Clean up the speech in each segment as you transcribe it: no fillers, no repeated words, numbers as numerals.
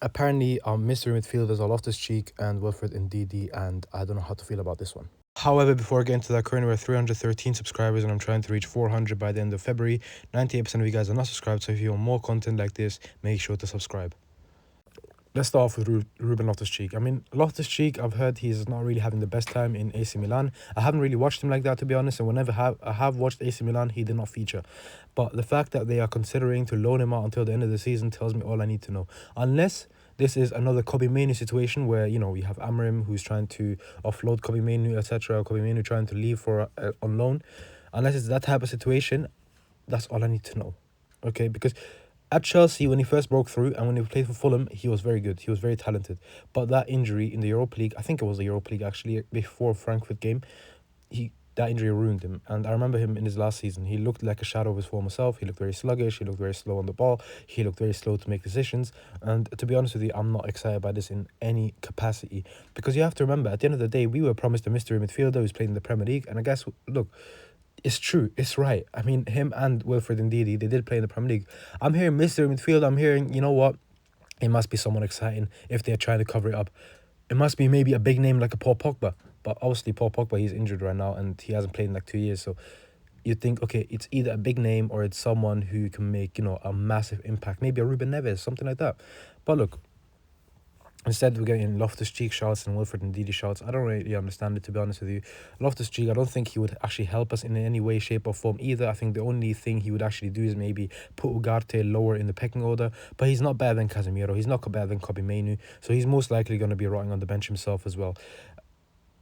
Apparently, our mystery midfielders are Loftus-Cheek and Wilfred Ndidi, and I don't know how to feel about this one. However, before I get into that, currently we're at 313 subscribers and I'm trying to reach 400 by the end of February. 98% of you guys are not subscribed, so if you want more content like this, make sure to subscribe. Let's start off with Ruben Loftus-Cheek. I mean, Loftus-Cheek, I've heard he's not really having the best time in AC Milan. I haven't really watched him like that, to be honest, and whenever I have watched AC Milan, he did not feature. But the fact that they are considering to loan him out until the end of the season tells me all I need to know. Unless this is another Kobbie Mainoo situation where, you know, we have Amorim who's trying to offload Kobbie Mainoo, etc. Kobbie Mainoo trying to leave for on loan. Unless it's that type of situation, that's all I need to know. Okay, because at Chelsea, when he first broke through and when he played for Fulham, he was very good. He was very talented. But that injury in the Europa League, I think it was the Europa League actually, before Frankfurt game, that injury ruined him. And I remember him in his last season. He looked like a shadow of his former self. He looked very sluggish. He looked very slow on the ball. He looked very slow to make decisions. And to be honest with you, I'm not excited by this in any capacity. Because you have to remember, at the end of the day, we were promised a mystery midfielder who's played in the Premier League. And I guess, look, it's true. It's right. I mean, him and Wilfred Ndidi, they did play in the Premier League. I'm hearing mystery midfield. I'm hearing, you know what? It must be someone exciting if they're trying to cover it up. It must be maybe a big name like a Paul Pogba. But obviously, Paul Pogba, he's injured right now and he hasn't played in like 2 years. So you think, okay, it's either a big name or it's someone who can make, you know, a massive impact. Maybe a Ruben Neves, something like that. But look, instead, we're getting Loftus-Cheek shouts and Wilfred Ndidi shouts. I don't really understand it, to be honest with you. Loftus-Cheek, I don't think he would actually help us in any way, shape or form either. I think the only thing he would actually do is maybe put Ugarte lower in the pecking order. But he's not better than Casemiro. He's not better than Kobbie Mainoo. So he's most likely going to be rotting on the bench himself as well.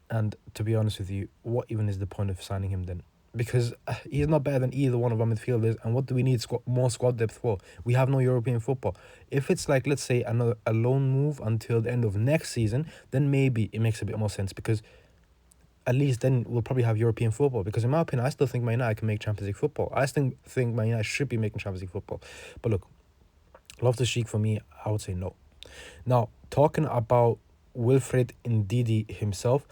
And to be honest with you, what even is the point of signing him then? Because he's not better than either one of our midfielders. And what do we need more squad depth for? We have no European football. If it's like, let's say, a loan move until the end of next season, then maybe it makes a bit more sense. Because at least then we'll probably have European football. Because in my opinion, I still think Man United can make Champions League football. I still think Man United should be making Champions League football. But look, Loftus-Cheek for me, I would say no. Now, talking about Wilfred Ndidi himself,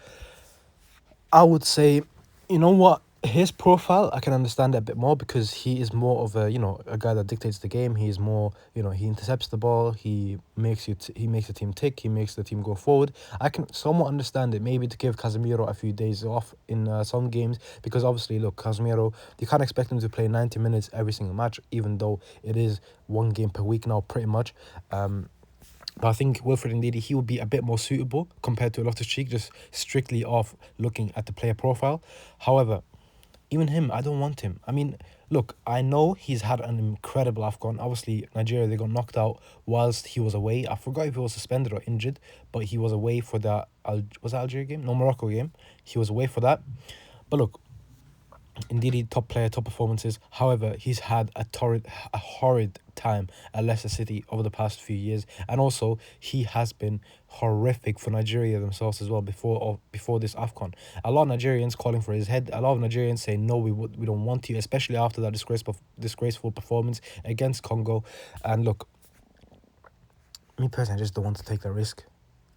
I would say, you know what, his profile, I can understand it a bit more because he is more of a, you know, a guy that dictates the game. He is more, you know, he intercepts the ball, he makes he makes the team tick, he makes the team go forward. I can somewhat understand it, maybe to give Casemiro a few days off in some games, because obviously, look, Casemiro, you can't expect him to play 90 minutes every single match, even though it is one game per week now, pretty much. But I think Wilfred Ndidi, he would be a bit more suitable compared to Loftus-Cheek, just strictly off looking at the player profile. However, even him, I don't want him. I mean, look, I know he's had an incredible AFCON. Obviously, Nigeria, they got knocked out whilst he was away. I forgot if he was suspended or injured, but he was away for that, was that Algeria game? No, Morocco game. He was away for that. But look, indeed, top player, top performances. However, he's had a horrid time at Leicester City over the past few years, and also he has been horrific for Nigeria themselves as well before this AFCON. A lot of Nigerians calling for his head. A lot of Nigerians saying no, we don't want you, especially after that disgraceful performance against Congo. And look, me personally, I just don't want to take that risk.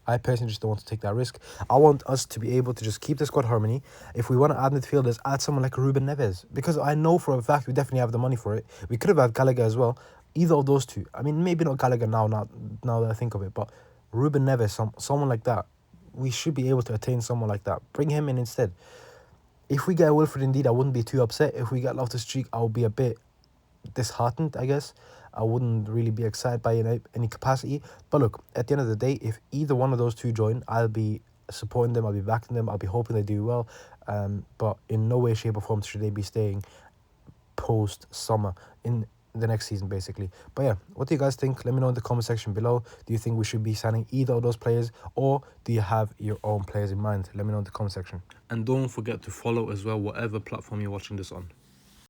I personally just don't want to take that risk. I want us to be able to just keep the squad harmony. If we want to add midfielders, add someone like Ruben Neves. Because I know for a fact we definitely have the money for it. We could have had Gallagher as well. Either of those two. I mean, maybe not Gallagher now that I think of it. But Ruben Neves, someone like that. We should be able to attain someone like that. Bring him in instead. If we get Wilfred Indeed, I wouldn't be too upset. If we get Loftus-Cheek, I'll be a bit disheartened, I guess. I wouldn't really be excited by any capacity. But look, at the end of the day, if either one of those two join, I'll be supporting them, I'll be backing them, I'll be hoping they do well. But in no way, shape or form should they be staying post-summer in the next season, basically. But yeah, what do you guys think? Let me know in the comment section below. Do you think we should be signing either of those players, or do you have your own players in mind? Let me know in the comment section. And don't forget to follow as well, whatever platform you're watching this on.